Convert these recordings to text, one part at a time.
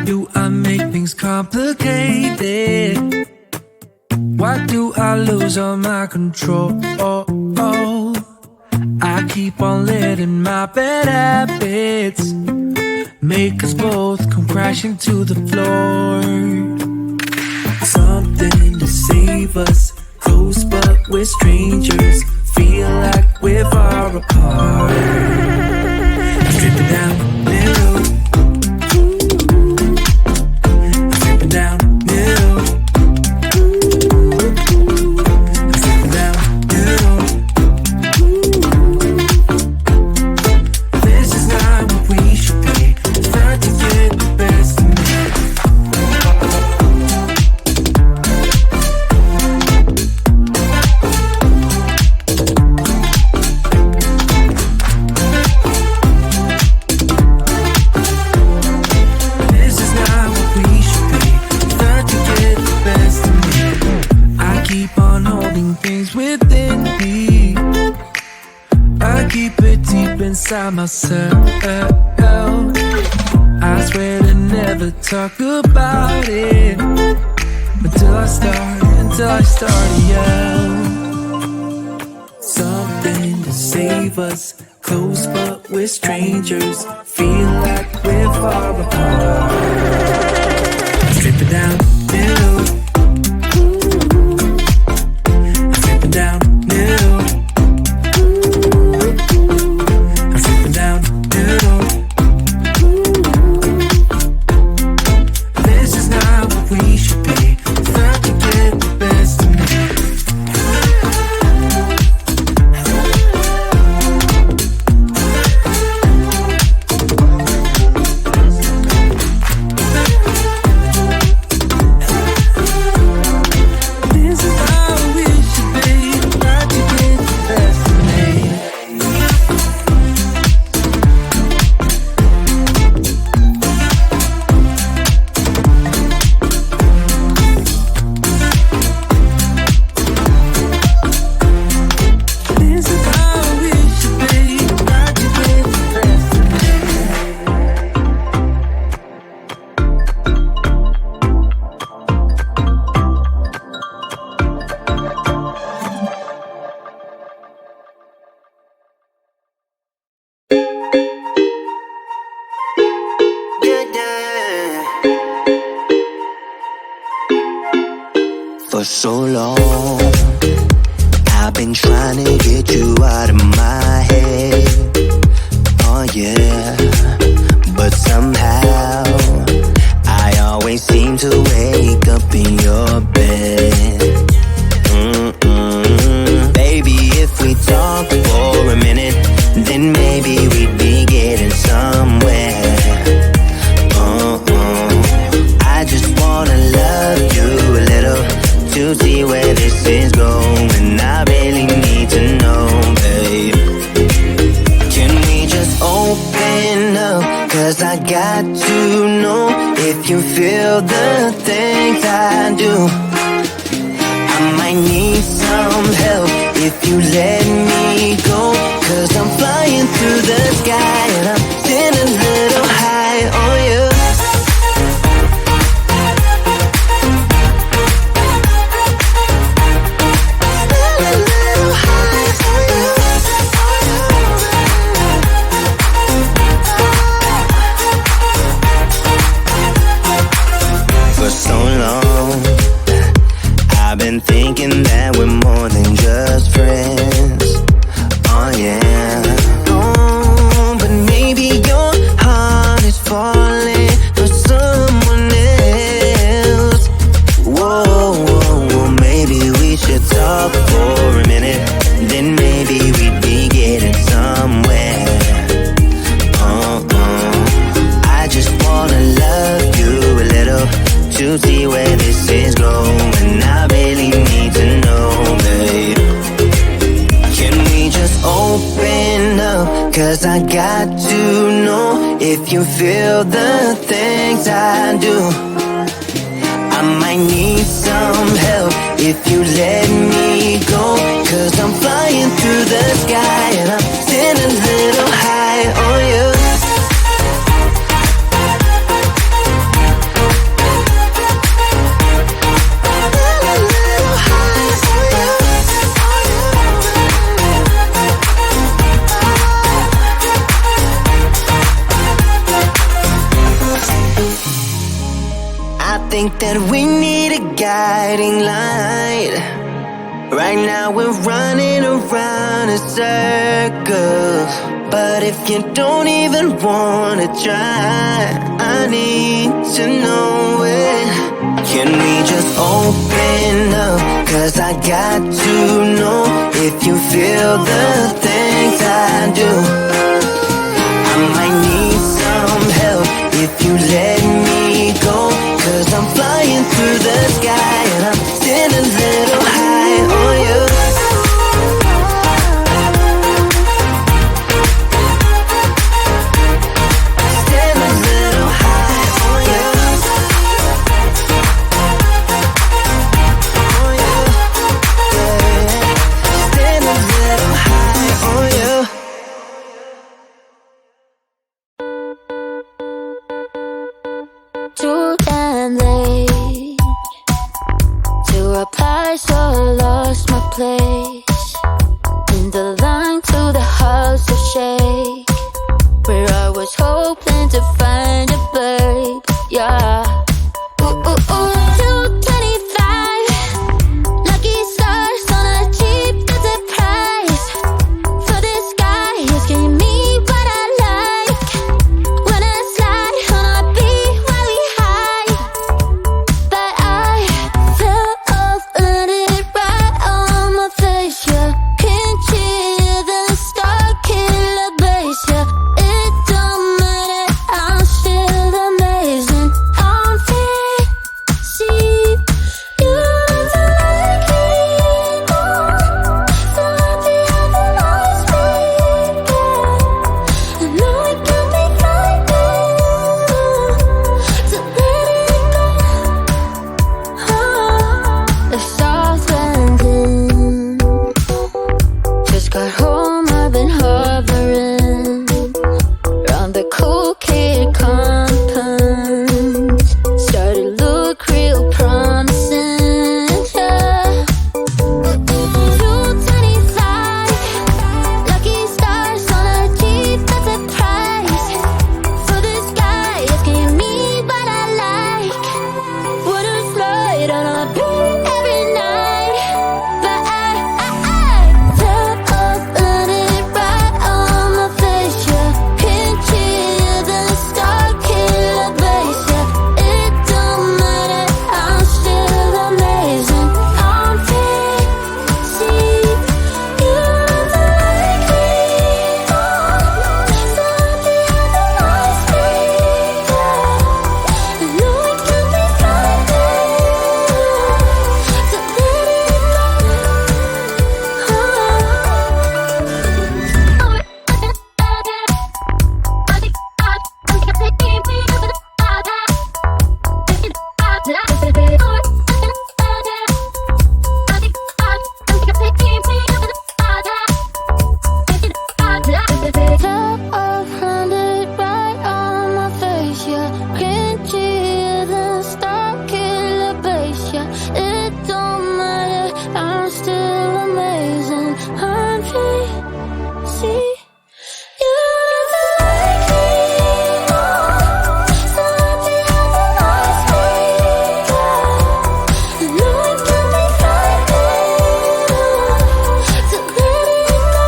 do I make things complicated? Why do I lose all my control? I keep on letting my bad habits make us both come crashing to the floor. Something to save us, close but we're strangers, feel like we're far apart. Stripping down middle, stripping down middle, stripping down middle. This is not what we should be. It's hard to get the best of me. Inside myself, I swear to never talk about it until I start to yell. Something to save us, close but we're strangers, feel like we're far apart. Strip it down, middle, strip it down, middle. For so long, I've been trying to get you out of my head. Oh yeah, but somehow I always seem to wake up in your bed. Baby, if we talk for a minute, then maybe we'd be getting somewhere. I just wanna love you a little to see where this is going. I really need to know, babe. Can we just open up? Cause I got to know if you feel the things I do. I might need some help if you let me go. Cause I'm flying through the sky and I'm sitting a little high on you. Thinking that we're more than just friends. Oh yeah. Oh, but maybe your heart is falling for someone else. Whoa, maybe we should talk for a minute. Then maybe we'd be getting somewhere. I just wanna love you a little to see where this is going. I really need to know, babe. Can we just open up? Cause I got to know if you feel the things I do. I might need some help if you let me go. Cause I'm flying through the sky and I'm sitting a little high on you. I think that we need a guiding light. Right now we're running around in circles, but if you don't even wanna try, I need to know it. Can we just open up? 'Cause I got to know if you feel the things I do. I might need some help if you let me go, 'cause I'm flying through the sky and I'm still a little high on you. Still a little high on you. On you. Yeah. Still a little high on you. Too damn late to reply, so I lost my place in the line to the house of shake, where I was hoping to find a babe. Yeah. Ooh, ooh, ooh. 225 lucky stars on a cheap visit price. For this guy, he's giving me what I like. When I slide on a beat while we high, but I fell off and it right on my face. Yeah, can't hear the star killer bass. Yeah, it don't matter, I'm still amazing. I'm fancy, you don't like it more. So happy I can always be there. I know it can be frightening to let it go. The south landing, just got home, I've been hovering around the cool kid compound. Started to look real promising, yeah. 225 lucky stars on a cheap visit price. For this guy, he's giving me what I like. Wouldn't slide on a beat every night, but I fell off and it right on my face. Yeah, can't hear the star killer bass. Yeah, it don't matter, I'm still amazing. I'm fancy, you don't like me more. So happy I can always be there. I know it can be frightening to let it Fell off, landed right on my face. Yeah, can't hear the star killer bass. Yeah, it don't matter, I'm still amazing. I'm fancy, you don't like me more. So happy I can always be there. I know it can be frightening to let it go.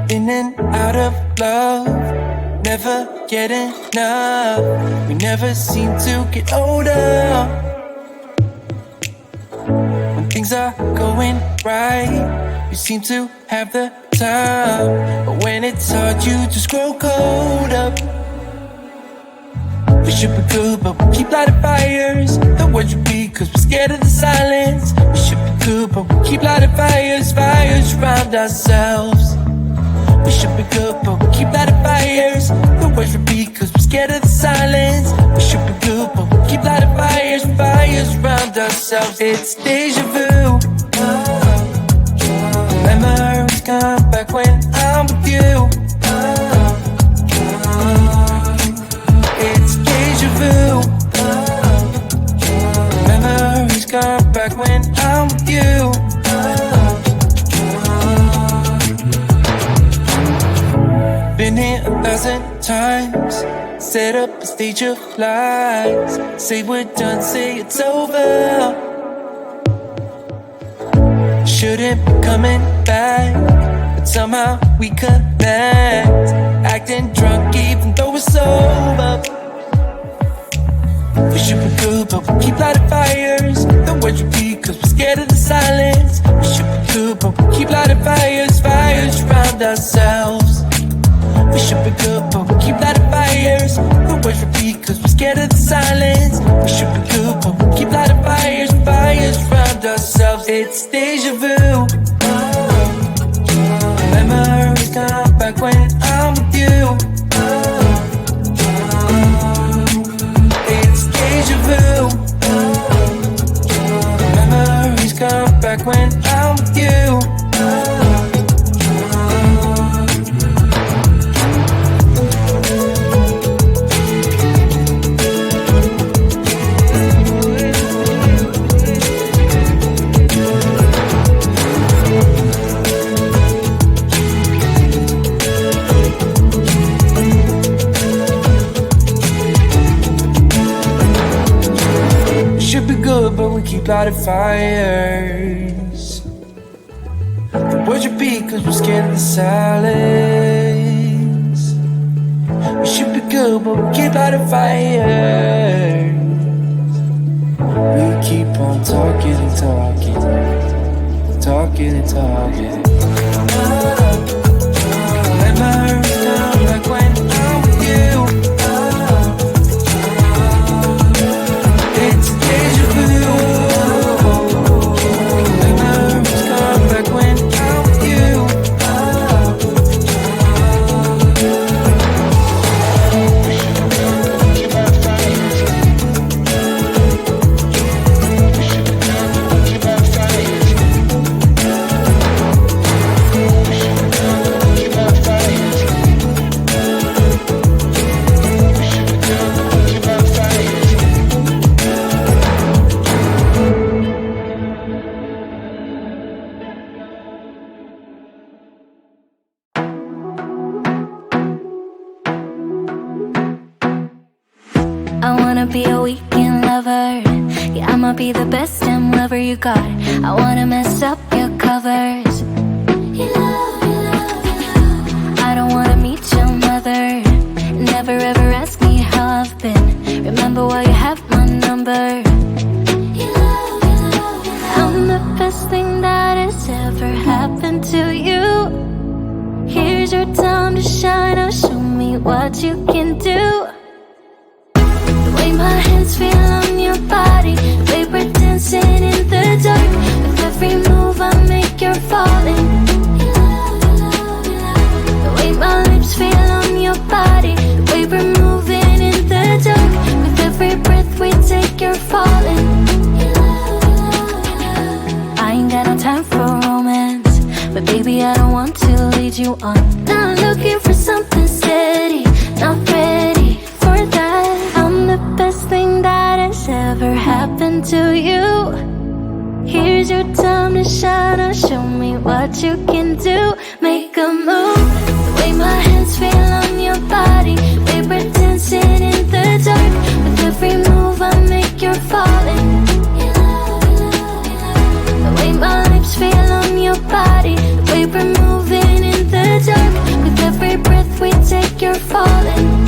In and out of love, never get enough. We never seem to get older. When things are going right, you seem to have the time. But when it's hard, you just grow cold up. We should be good, but we keep lighting fires. The words repeat, 'cause we're scared of the silence. We should be good, but we keep lighting fires, fires around ourselves. We should be good, but we keep lighting fires. The words repeat cause we're scared of the silence. We should be good, but we keep lighting fires. Fires around ourselves. It's deja vu. Memories come back when I'm with you. It's deja vu. Memories come back when I'm with you. Been here 1,000 times. Set up a stage of lies. Say we're done, say it's over. Shouldn't be coming back, but somehow we connect. Acting drunk even though we're sober. We should be good, but we keep lighting fires. The words repeat cause we're scared of the silence. We should be good, but we keep lighting fires. Fires around ourselves. We should be good, but we keep lighting fires. The words repeat cause we're scared of the silence. We should be good, but we keep lighting fires. Fires around ourselves. It's deja vu. Memories come back when I'm with you. It's deja vu. Memories come back when I'm with you. But we keep lighting fires. The words repeat cause we're scared of the silence. We should be good but we keep lighting fires. We keep on talking and talking, talking and talking. Memories come back when I'm with you. It's deja vu. Memories come back when I'm with you. I wanna be a weekend lover. Yeah, I'ma be the best damn lover you got. I wanna mess up your covers. I don't wanna meet your mother. Never ever ask me how I've been. Remember why you have my number. I'm the best thing that has ever happened to you. Here's your time to shine. Now show me what you can do. My hands feel on your body. We were dancing in the dark. With every move I make, you're falling. The way my lips feel on your body. The way we're moving in the dark. With every breath we take, you're falling. I ain't got no time for romance, but baby I don't want to lead you on. Now I'm looking for something steady. Not ready for that. I'm the best thing that has ever happened to you. Here's your time to shine. Now show me what you can do. Make a move. The way my hands feel on your body. We were dancing in the dark. With every move I make, you're falling. The way my lips feel on your body. The way we're moving in the dark. With every breath we take, you're falling.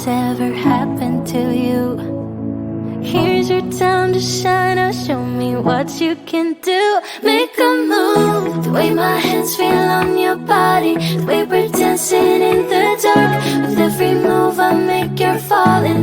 Ever happened to you. Here's time to shine. Now show me what you can do. Make a move. The way my hands feel on your body, the way we're dancing in the dark. With every move I make, you're falling